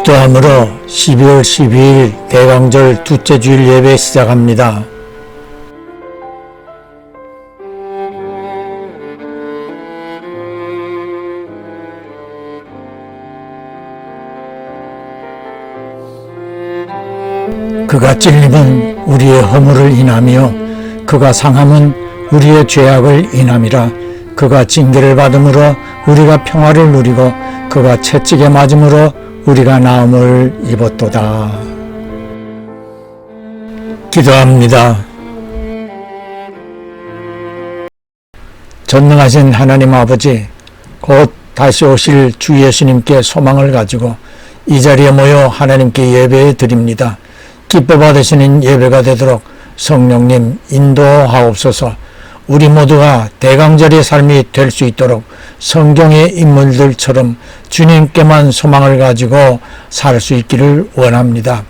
기도함으로 12월 12일 대강절 둘째 주일 예배 시작합니다. 그가 찔림은 우리의 허물을 인하며 그가 상함은 우리의 죄악을 인함이라. 그가 징계를 받음으로 우리가 평화를 누리고 그가 채찍에 맞음으로 우리가 나음을 입었도다. 기도합니다. 전능하신 하나님 아버지, 곧 다시 오실 주 예수님께 소망을 가지고 이 자리에 모여 하나님께 예배해 드립니다. 기뻐 받으시는 예배가 되도록 성령님 인도하옵소서. 우리 모두가 대강절의 삶이 될 수 있도록 성경의 인물들처럼 주님께만 소망을 가지고 살 수 있기를 원합니다.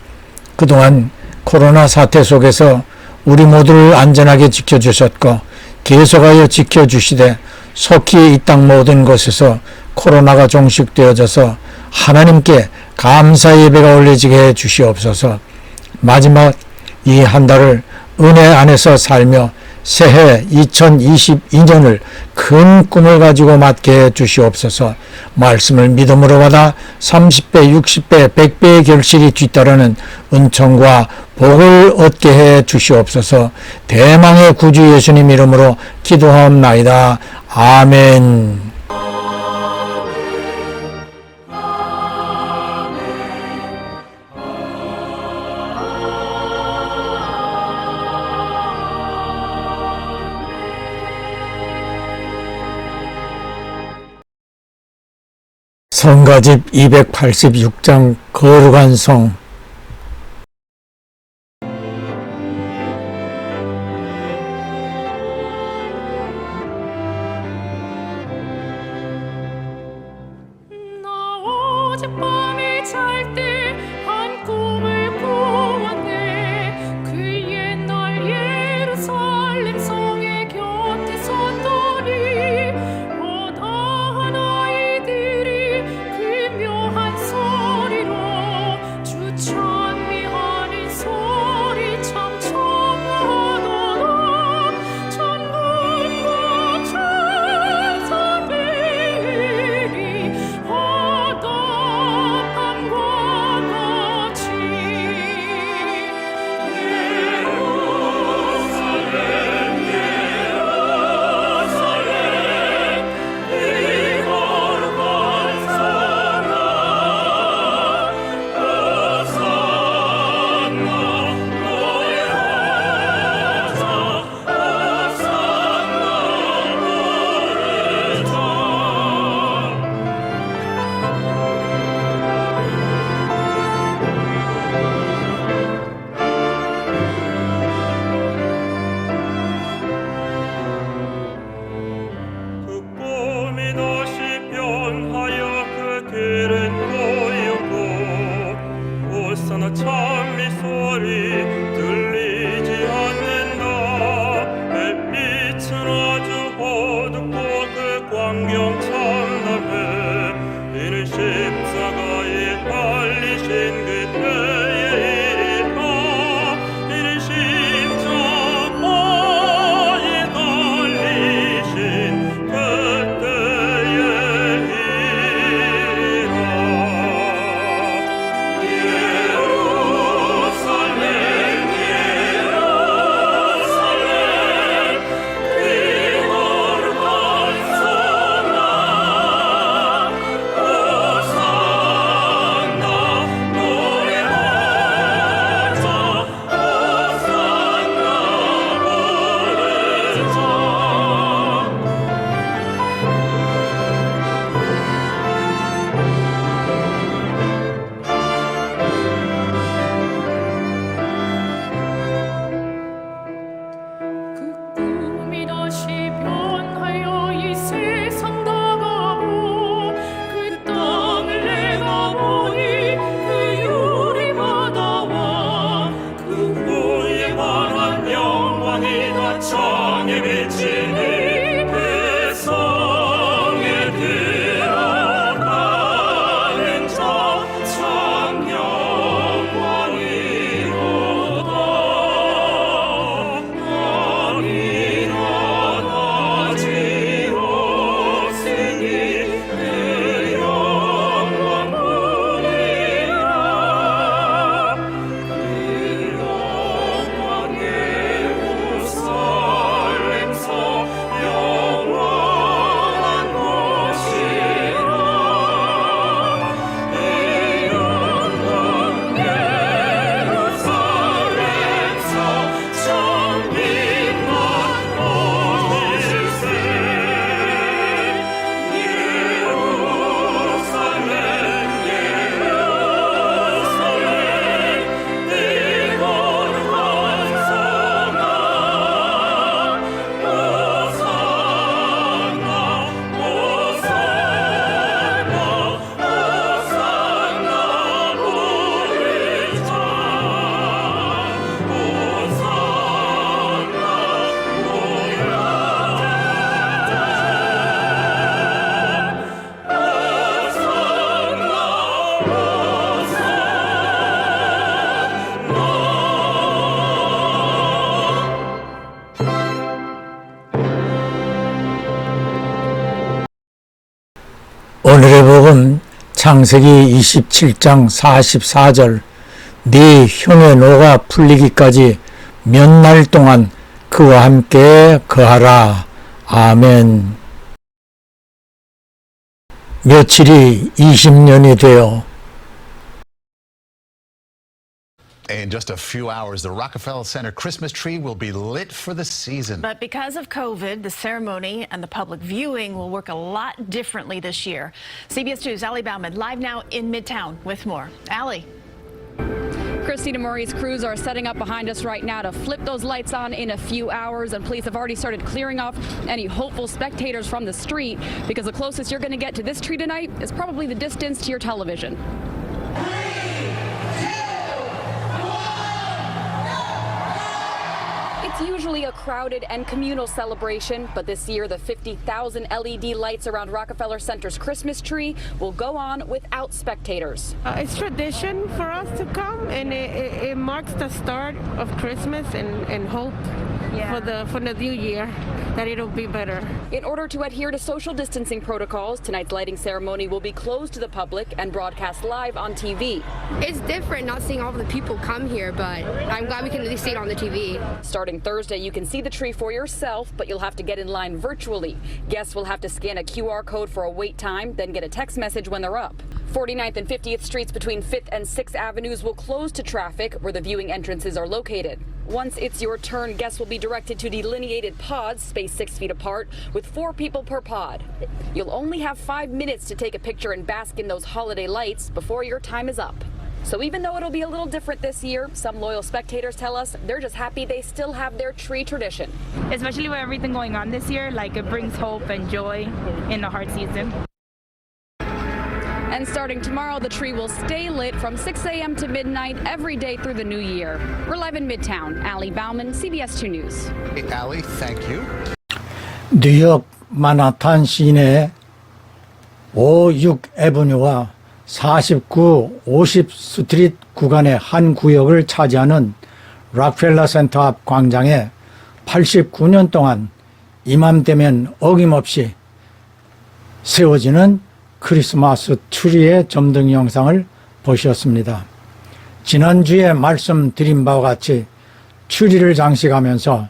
그동안 코로나 사태 속에서 우리 모두를 안전하게 지켜주셨고 계속하여 지켜주시되 속히 이 땅 모든 곳에서 코로나가 종식되어져서 하나님께 감사 예배가 올려지게 해 주시옵소서. 마지막 이 한 달을 은혜 안에서 살며 새해 2022년을 큰 꿈을 가지고 맞게 해 주시옵소서. 말씀을 믿음으로 받아 30배, 60배, 100배의 결실이 뒤따르는 은총과 복을 얻게 해 주시옵소서. 대망의 구주 예수님 이름으로 기도하옵나이다. 아멘. 성가집 286장 거룩한 성. 나 어젯밤에 잘 때 한 꿈을 꾸었네. 그 옛날 예루살렘 성의 곁에 섰더니 허다한 아이들이 그 묘한 소리로 주 찬미하는 소리 참 청하도다. 천군과 천사들이 화답함과 같이 예루살렘 예루살렘 이 거룩한 성아 호산나 노래하자 호산나 부르자. 그 꿈이 다시 변하여 그 길은 고요고 호산나 찬미 소리 들리지 않는다. 햇빛은 아주 어둡고 그 광경 참담해. 이는 십자가에 달리신 그때의 일이라. 이는 십자가에 달리신 그때의 일이라. 예루살렘 예루살렘 이 거룩한 성아 호산나 노래하자 호산나 부르자. 그 꿈이 다시 변하여 이 세상 나가고 그 땅을 내가 보니 그 유리 바다와 그 후에 말한 영광이 다 창에 비치니 그 성에 들어가는 자 참 오늘의 복음 창세기 27장 44절 네 형의 노가 풀리기까지 몇 날 동안 그와 함께 거하라. 아멘. 며칠이 20년이 되어 In just a few hours, the Rockefeller Center Christmas tree will be lit for the season. But because of COVID, the ceremony and the public viewing will work a lot differently this year. CBS 2's Allie Bauman live now in Midtown with more. Allie. Christina Murray's crews are setting up behind us right now to flip those lights on in a few hours, and police have already started clearing off any hopeful spectators from the street, because the closest you're going to get to this tree tonight is probably the distance to your television. It's usually a crowded and communal celebration, but this year the 50,000 LED lights around Rockefeller Center's Christmas tree will go on without spectators. It's tradition for us to come, and it marks the start of Christmas and hope for the new year that it'll be better. In order to adhere to social distancing protocols, tonight's lighting ceremony will be closed to the public and broadcast live on TV. It's different not seeing all of the people come here, but I'm glad we can at least see it on the TV. Starting Thursday, you can see the tree for yourself, but you'll have to get in line virtually. Guests will have to scan a QR code for a wait time, then get a text message when they're up. 49th and 50th Streets between 5th and 6th Avenues will close to traffic where the viewing entrances are located. Once it's your turn, guests will be directed to delineated pods spaced 6 feet apart with 4 people per pod. You'll only have 5 minutes to take a picture and bask in those holiday lights before your time is up. So even though it'll be a little different this year, some loyal spectators tell us they're just happy they still have their tree tradition. Especially with everything going on this year, like it brings hope and joy in the hard season. And starting tomorrow, the tree will stay lit from 6 a.m. to midnight every day through the new year. We're live in Midtown. Allie Bauman, CBS 2 News. Hey, Allie, thank you. 뉴욕 마나탄 시내 5, 6 애버뉴와 49, 50 스트리트 구간의 한 구역을 차지하는 락펠러 센터 앞 광장에 89년 동안 이맘때면 어김없이 세워지는 크리스마스 트리의 점등 영상을 보셨습니다. 지난주에 말씀드린 바와 같이 트리를 장식하면서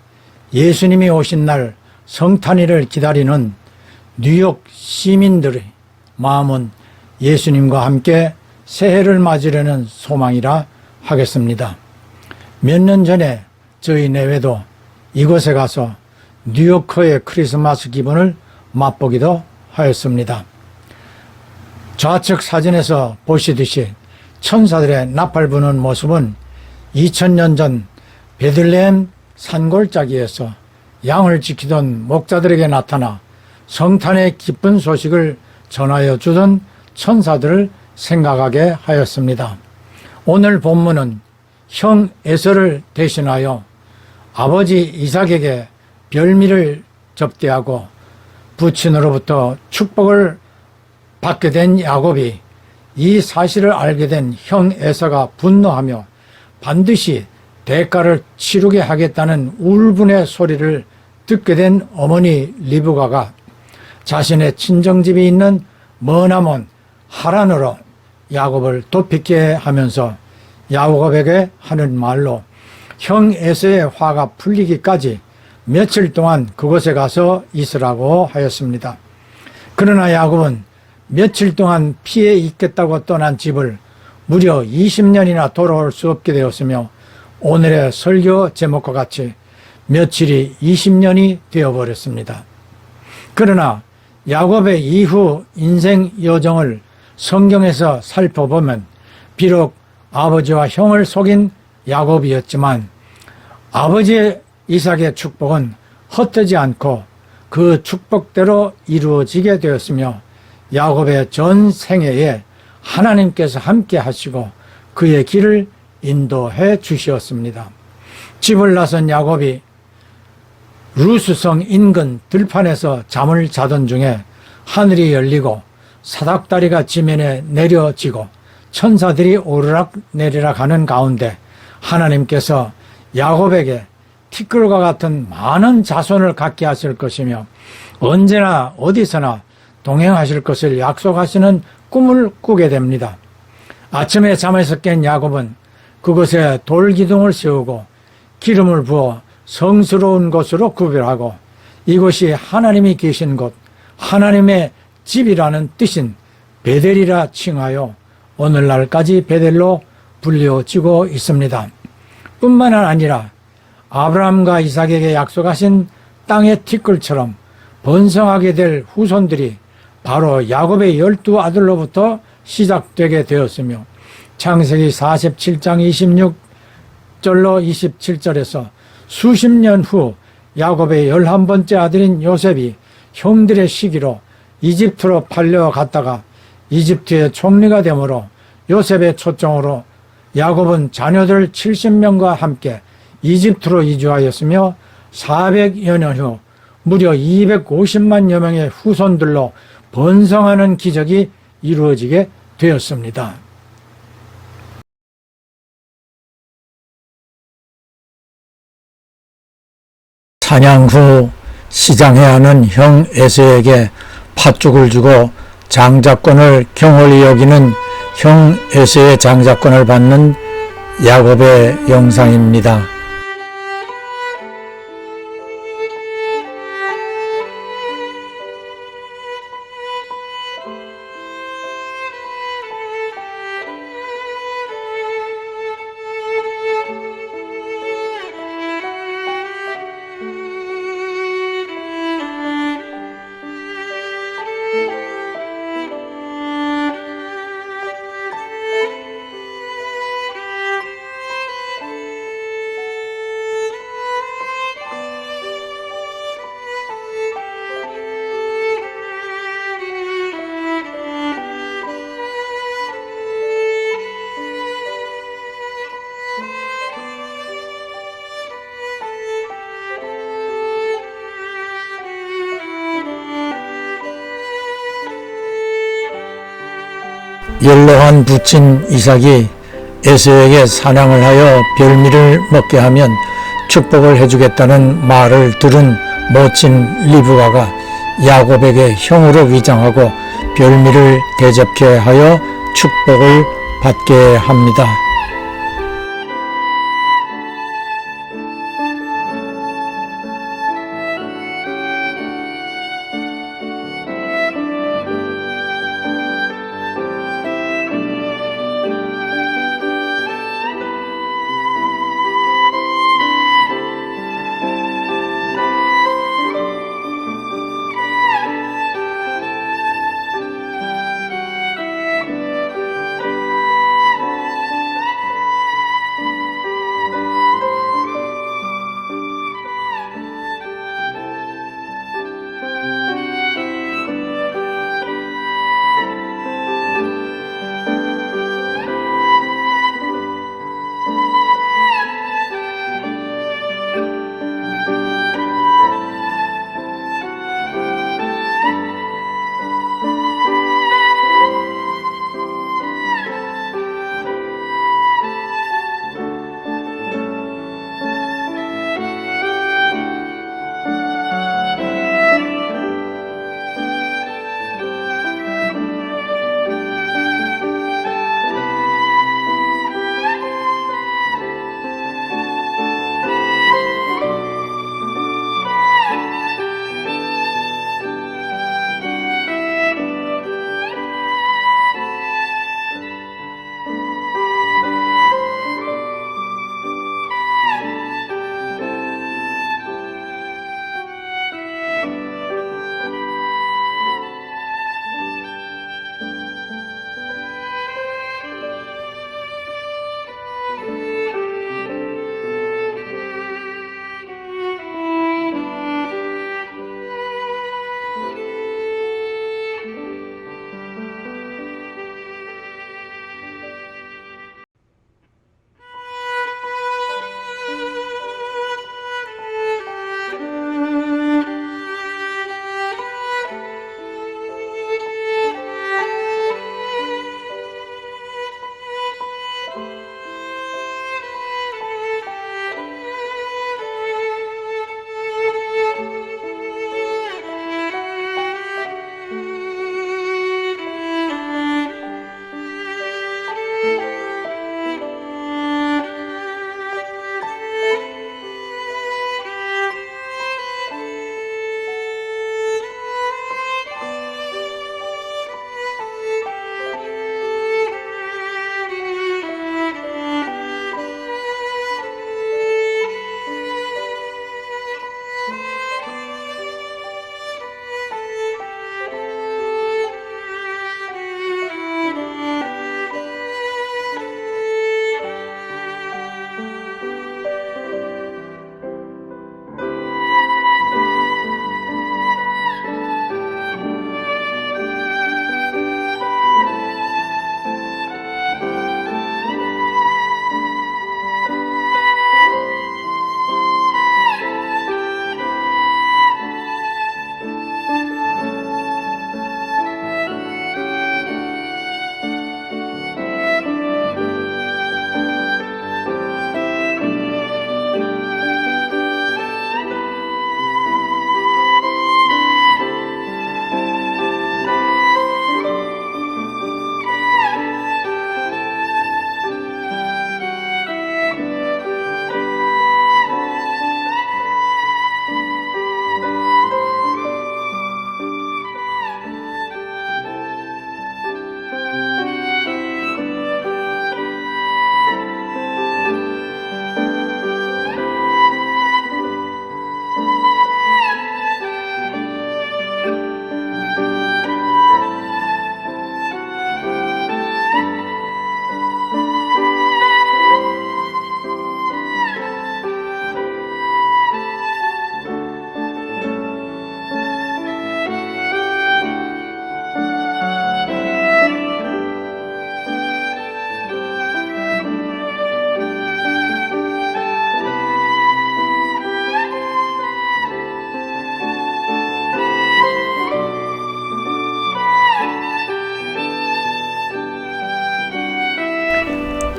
예수님이 오신 날 성탄일을 기다리는 뉴욕 시민들의 마음은 예수님과 함께 새해를 맞으려는 소망이라 하겠습니다. 몇 년 전에 저희 내외도 이곳에 가서 뉴요커의 크리스마스 기분을 맛보기도 하였습니다. 좌측 사진에서 보시듯이 천사들의 나팔 부는 모습은 2000년 전 베들레헴 산골짜기에서 양을 지키던 목자들에게 나타나 성탄의 기쁜 소식을 전하여 주던 천사들을 생각하게 하였습니다. 오늘 본문은 형 에서를 대신하여 아버지 이삭에게 별미를 접대하고 부친으로부터 축복을 받게 된 야곱이 이 사실을 알게 된 형 에서가 분노하며 반드시 대가를 치르게 하겠다는 울분의 소리를 듣게 된 어머니 리브가가 자신의 친정집이 있는 머나먼 하란으로 야곱을 도피게 하면서 야곱에게 하는 말로 형 에서의 화가 풀리기까지 며칠 동안 그곳에 가서 있으라고 하였습니다. 그러나 야곱은 며칠 동안 피해 있겠다고 떠난 집을 무려 20년이나 돌아올 수 없게 되었으며 오늘의 설교 제목과 같이 며칠이 20년이 되어버렸습니다. 그러나 야곱의 이후 인생 여정을 성경에서 살펴보면 비록 아버지와 형을 속인 야곱이었지만 아버지 이삭의 축복은 헛되지 않고 그 축복대로 이루어지게 되었으며 야곱의 전 생애에 하나님께서 함께 하시고 그의 길을 인도해 주시었습니다. 집을 나선 야곱이 루스성 인근 들판에서 잠을 자던 중에 하늘이 열리고 사닥다리가 지면에 내려지고 천사들이 오르락 내리락 하는 가운데 하나님께서 야곱에게 티끌과 같은 많은 자손을 갖게 하실 것이며 언제나 어디서나 동행하실 것을 약속하시는 꿈을 꾸게 됩니다. 아침에 잠에서 깬 야곱은 그곳에 돌기둥을 세우고 기름을 부어 성스러운 곳으로 구별하고 이곳이 하나님이 계신 곳, 하나님의 집이라는 뜻인 베델이라 칭하여 오늘날까지 베델로 불려지고 있습니다. 뿐만 아니라 아브라함과 이삭에게 약속하신 땅의 티끌처럼 번성하게 될 후손들이 바로 야곱의 12아들로부터 시작되게 되었으며 창세기 47장 26절로 27절에서 수십 년 후 야곱의 11번째 아들인 요셉이 형들의 시기로 이집트로 팔려갔다가 이집트의 총리가 되므로 요셉의 초청으로 야곱은 자녀들 70명과 함께 이집트로 이주하였으며 400여 년 후 무려 250만여 명의 후손들로 번성하는 기적이 이루어지게 되었습니다. 사냥 후 시장해야 하는 형 에서에게 팥죽을 주고 장자권을 경홀히 여기는 형 에서의 장자권을 받는 야곱의 영상입니다. 연로한 부친 이삭이 에서에게 사냥을 하여 별미를 먹게 하면 축복을 해주겠다는 말을 들은 모친 리브가가 야곱에게 형으로 위장하고 별미를 대접케 하여 축복을 받게 합니다.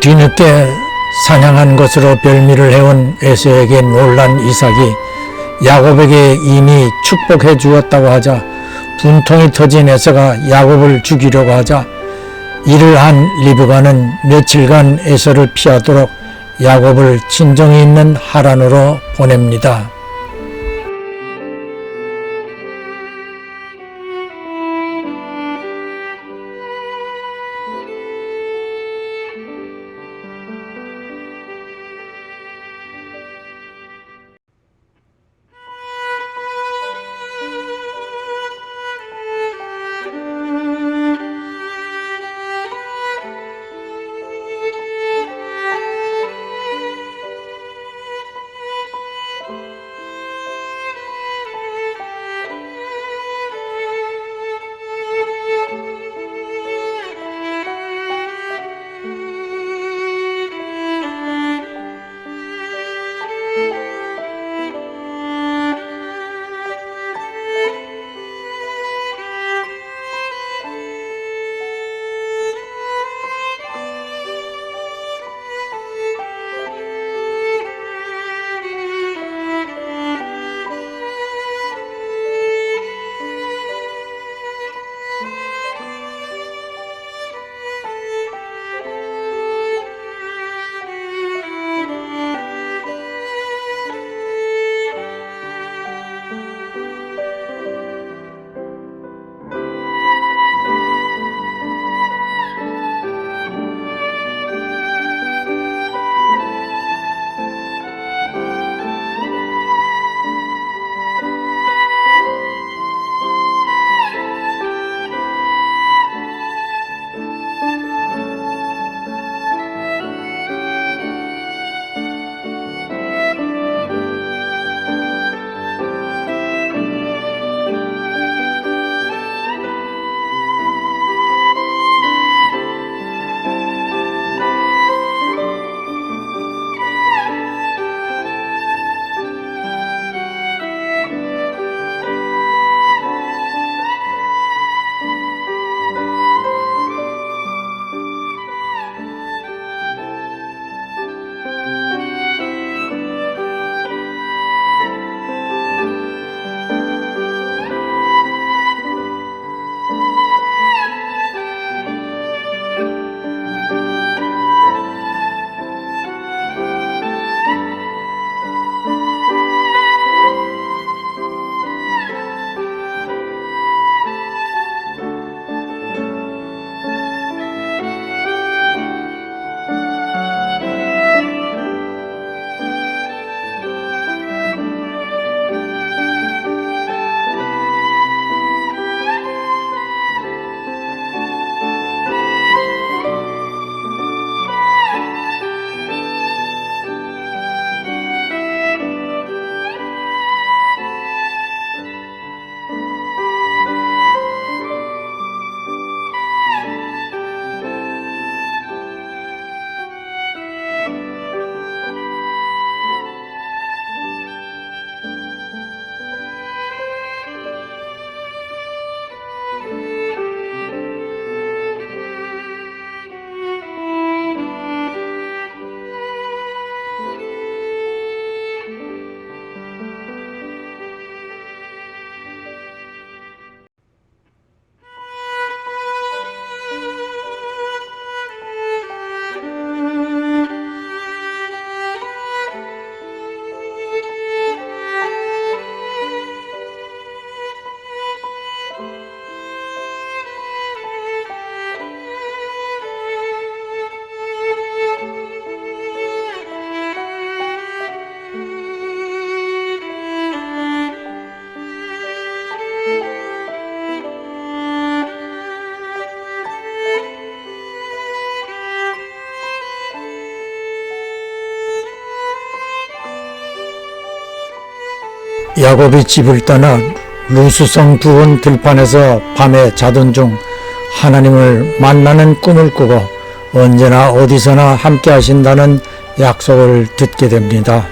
뒤늦게 사냥한 것으로 별미를 해온 에서에게 놀란 이삭이 야곱에게 이미 축복해 주었다고 하자 분통이 터진 에서가 야곱을 죽이려고 하자 이를 한 리브가는 며칠간 에서를 피하도록 야곱을 친정이 있는 하란으로 보냅니다. 야곱이 집을 떠나 루스성 부근 들판에서 밤에 자던 중 하나님을 만나는 꿈을 꾸고 언제나 어디서나 함께 하신다는 약속을 듣게 됩니다.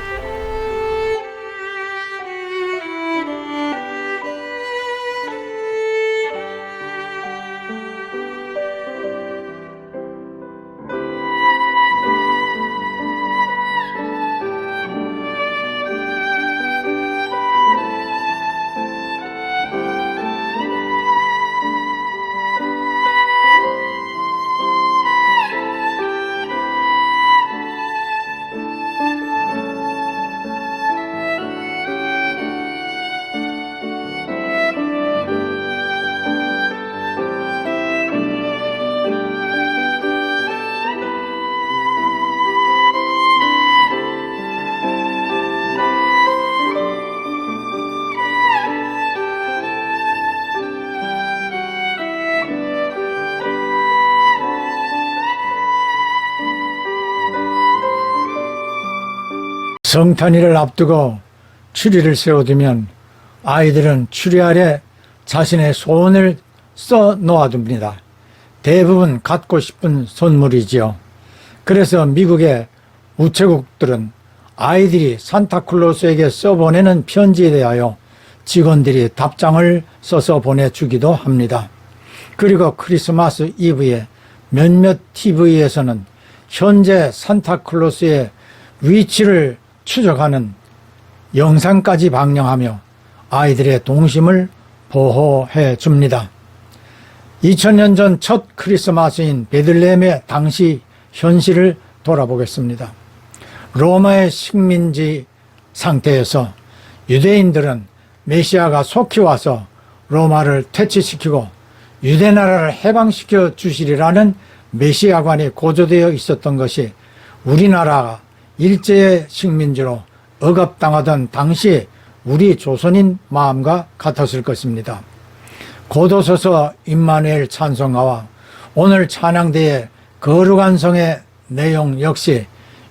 성탄일을 앞두고 추리를 세워두면 아이들은 추리 아래 자신의 소원을 써 놓아둡니다. 대부분 갖고 싶은 선물이지요. 그래서 미국의 우체국들은 아이들이 산타클로스에게 써보내는 편지에 대하여 직원들이 답장을 써서 보내주기도 합니다. 그리고 크리스마스 이브에 몇몇 TV에서는 현재 산타클로스의 위치를 추적하는 영상까지 방영하며 아이들의 동심을 보호해 줍니다. 2000년 전 첫 크리스마스인 베들레헴의 당시 현실을 돌아보겠습니다. 로마의 식민지 상태에서 유대인들은 메시아가 속히 와서 로마를 퇴치시키고 유대나라를 해방시켜 주시리라는 메시아관이 고조되어 있었던 것이 우리나라가 일제의 식민지로 억압당하던 당시 우리 조선인 마음과 같았을 것입니다. 고도서서 임마누엘 찬송가와 오늘 찬양대의 거룩한 성의 내용 역시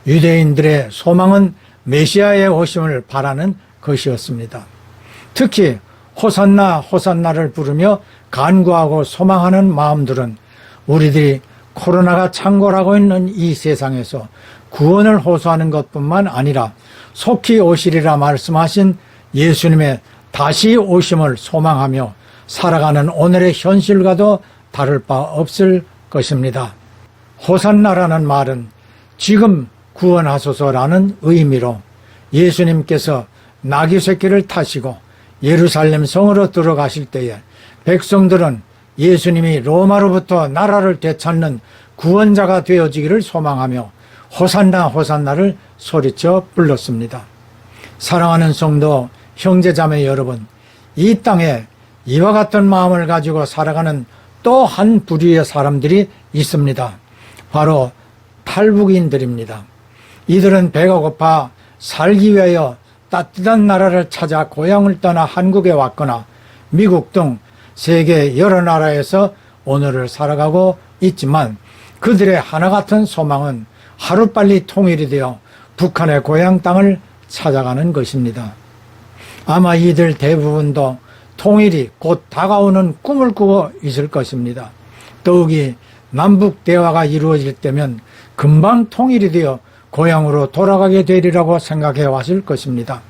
유대인들의 소망은 메시아의 오심을 바라는 것이었습니다. 특히 호산나 호산나를 부르며 간구하고 소망하는 마음들은 우리들이 코로나가 창궐하고 있는 이 세상에서 구원을 호소하는 것뿐만 아니라 속히 오시리라 말씀하신 예수님의 다시 오심을 소망하며 살아가는 오늘의 현실과도 다를 바 없을 것입니다. 호산나라는 말은 지금 구원하소서라는 의미로 예수님께서 나귀 새끼를 타시고 예루살렘 성으로 들어가실 때에 백성들은 예수님이 로마로부터 나라를 되찾는 구원자가 되어지기를 소망하며 호산나 호산나를 소리쳐 불렀습니다. 사랑하는 성도 형제자매 여러분, 이 땅에 이와 같은 마음을 가지고 살아가는 또 한 부류의 사람들이 있습니다. 바로 탈북인들입니다. 이들은 배가 고파 살기 위하여 따뜻한 나라를 찾아 고향을 떠나 한국에 왔거나 미국 등 세계 여러 나라에서 오늘을 살아가고 있지만 그들의 하나 같은 소망은 하루빨리 통일이 되어 북한의 고향 땅을 찾아가는 것입니다. 아마 이들 대부분도 통일이 곧 다가오는 꿈을 꾸고 있을 것입니다. 더욱이 남북 대화가 이루어질 때면 금방 통일이 되어 고향으로 돌아가게 되리라고 생각해 왔을 것입니다.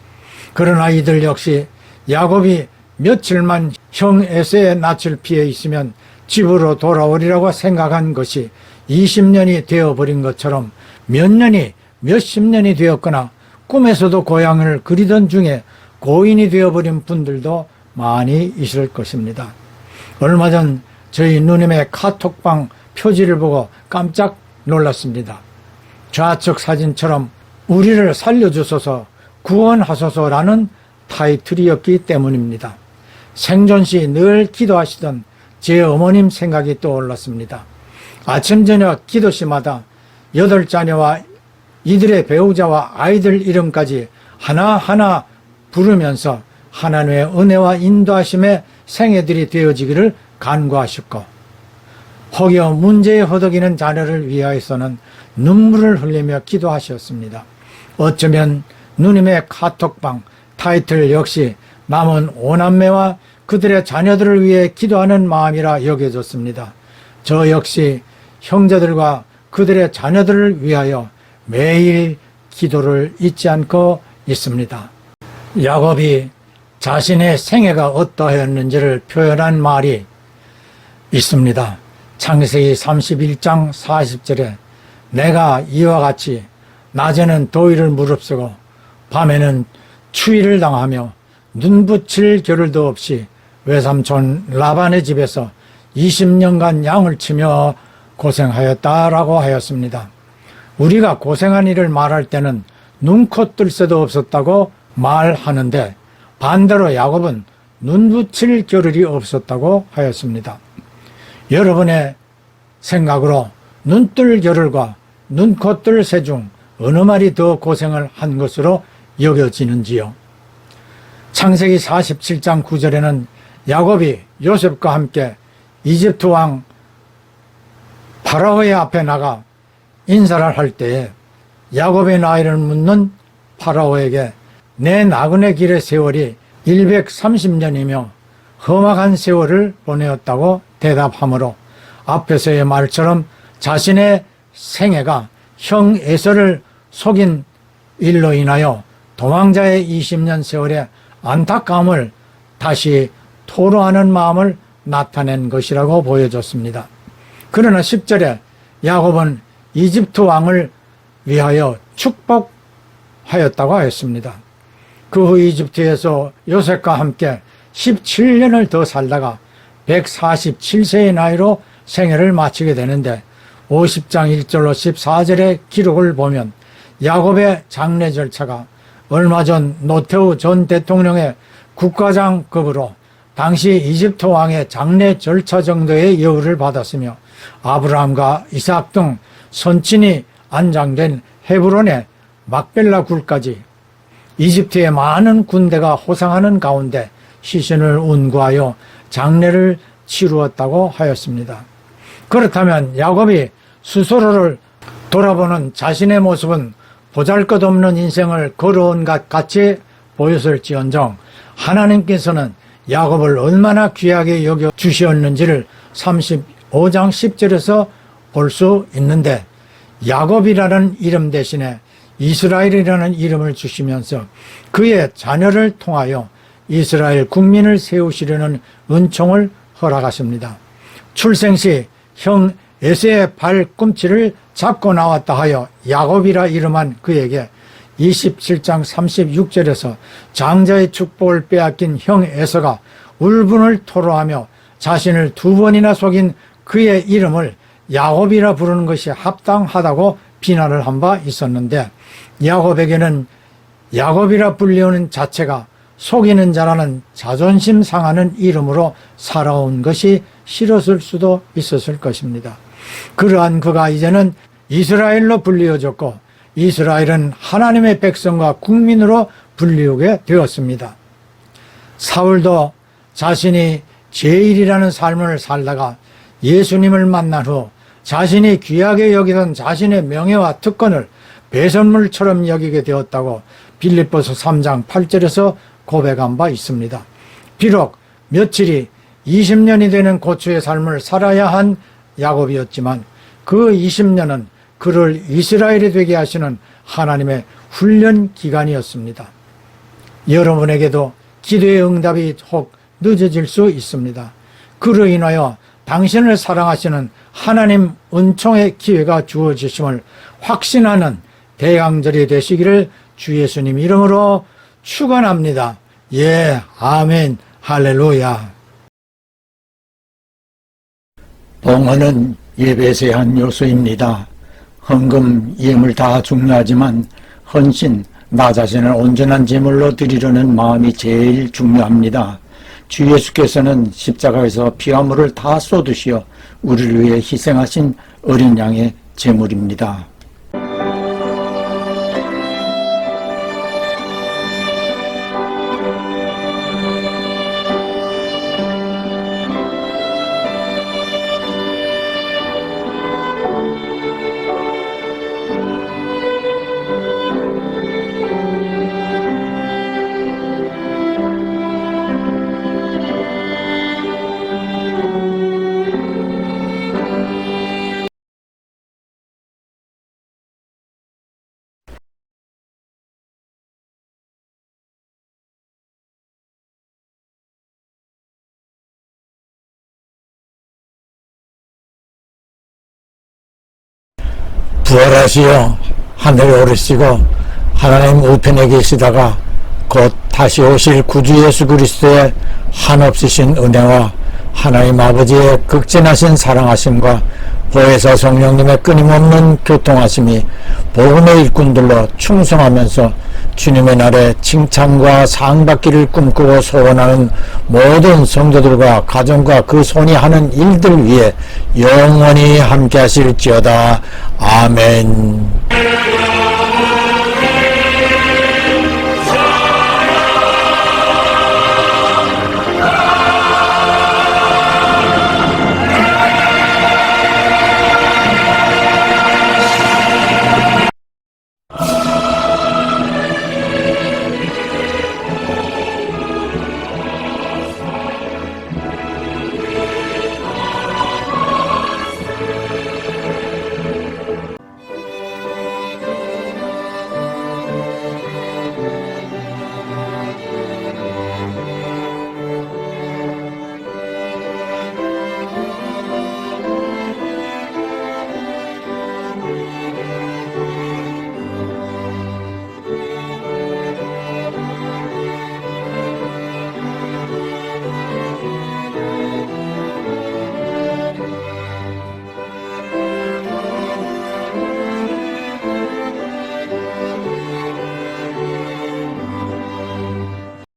그러나 이들 역시 야곱이 며칠만 형 에서의 낯을 피해 있으면 집으로 돌아오리라고 생각한 것이 20년이 되어버린 것처럼 몇 년이 몇십 년이 되었거나 꿈에서도 고향을 그리던 중에 고인이 되어버린 분들도 많이 있을 것입니다. 얼마 전 저희 누님의 카톡방 표지를 보고 깜짝 놀랐습니다. 좌측 사진처럼 우리를 살려주소서 구원하소서라는 타이틀이었기 때문입니다. 생존 시 늘 기도하시던 제 어머님 생각이 떠올랐습니다. 아침 저녁 기도 시마다 8자녀와 이들의 배우자와 아이들 이름까지 하나하나 부르면서 하나님의 은혜와 인도하심의 생애들이 되어지기를 간구하셨고 혹여 문제에 허덕이는 자녀를 위하여서는 눈물을 흘리며 기도하셨습니다. 어쩌면 누님의 카톡방 타이틀 역시 남은 오남매와 그들의 자녀들을 위해 기도하는 마음이라 여겨졌습니다. 저 역시 형제들과 그들의 자녀들을 위하여 매일 기도를 잊지 않고 있습니다. 야곱이 자신의 생애가 어떠했는지를 표현한 말이 있습니다. 창세기 31장 40절에 내가 이와 같이 낮에는 더위를 무릅쓰고 밤에는 추위를 당하며 눈붙일 겨를도 없이 외삼촌 라반의 집에서 20년간 양을 치며 고생하였다라고 하였습니다. 우리가 고생한 일을 말할 때는 눈코 뜰 새도 없었다고 말하는데 반대로 야곱은 눈붙일 겨를이 없었다고 하였습니다. 여러분의 생각으로 눈뜰 겨를과 눈코 뜰 새 중 어느 말이 더 고생을 한 것으로 여겨지는지요? 창세기 47장 9절에는 야곱이 요셉과 함께 이집트 왕 파라오의 앞에 나가 인사를 할 때에 야곱의 나이를 묻는 파라오에게 내 나그네 길의 세월이 130년이며 험악한 세월을 보내었다고 대답하므로 앞에서의 말처럼 자신의 생애가 형 에서를 속인 일로 인하여 도망자의 20년 세월의 안타까움을 다시 토로하는 마음을 나타낸 것이라고 보여졌습니다. 그러나 10절에 야곱은 이집트 왕을 위하여 축복하였다고 하였습니다. 그 후 이집트에서 요셉과 함께 17년을 더 살다가 147세의 나이로 생애를 마치게 되는데 50장 1절로 14절의 기록을 보면 야곱의 장례 절차가 얼마 전 노태우 전 대통령의 국가장급으로 당시 이집트 왕의 장례 절차 정도의 여우를 받았으며 아브라함과 이삭 등 선친이 안장된 헤브론의 막벨라 굴까지 이집트의 많은 군대가 호상하는 가운데 시신을 운구하여 장례를 치루었다고 하였습니다. 그렇다면 야곱이 스스로를 돌아보는 자신의 모습은 보잘것없는 인생을 걸어온 것 같이 보였을지언정 하나님께서는 야곱을 얼마나 귀하게 여겨 주셨는지를 35장 10절에서 볼 수 있는데 야곱이라는 이름 대신에 이스라엘이라는 이름을 주시면서 그의 자녀를 통하여 이스라엘 국민을 세우시려는 은총을 허락하십니다. 출생 시 형 에서의 발꿈치를 잡고 나왔다 하여 야곱이라 이름한 그에게 27장 36절에서 장자의 축복을 빼앗긴 형 에서가 울분을 토로하며 자신을 2번이나 속인 그의 이름을 야곱이라 부르는 것이 합당하다고 비난을 한 바 있었는데 야곱에게는 야곱이라 불리우는 자체가 속이는 자라는 자존심 상하는 이름으로 살아온 것이 싫었을 수도 있었을 것입니다. 그러한 그가 이제는 이스라엘로 불리워졌고 이스라엘은 하나님의 백성과 국민으로 불리우게 되었습니다. 사울도 자신이 제일이라는 삶을 살다가 예수님을 만난 후 자신이 귀하게 여기던 자신의 명예와 특권을 배설물처럼 여기게 되었다고 빌립보서 3장 8절에서 고백한 바 있습니다. 비록 며칠이 20년이 되는 고초의 삶을 살아야 한 야곱이었지만 그 20년은 그를 이스라엘이 되게 하시는 하나님의 훈련 기간이었습니다. 여러분에게도 기도의 응답이 혹 늦어질 수 있습니다. 그로 인하여 당신을 사랑하시는 하나님 은총의 기회가 주어지심을 확신하는 대강절이 되시기를 주 예수님 이름으로 축원합니다. 예, 아멘, 할렐루야. 봉헌은 예배의 한 요소입니다. 헌금, 예물 다 중요하지만 헌신, 나 자신을 온전한 제물로 드리려는 마음이 제일 중요합니다. 주 예수께서는 십자가에서 피와 물을 다 쏟으시어 우리를 위해 희생하신 어린 양의 제물입니다. 부활하시어 하늘에 오르시고 하나님 우편에 계시다가 곧 다시 오실 구주 예수 그리스도의 한없으신 은혜와 하나님 아버지의 극진하신 사랑하심과 보혜사 성령님의 끊임없는 교통하심이 복음의 일꾼들로 충성하면서 주님의 날에 칭찬과 상받기를 꿈꾸고 소원하는 모든 성도들과 가정과 그 손이 하는 일들 위해 영원히 함께 하실지어다. 아멘. 주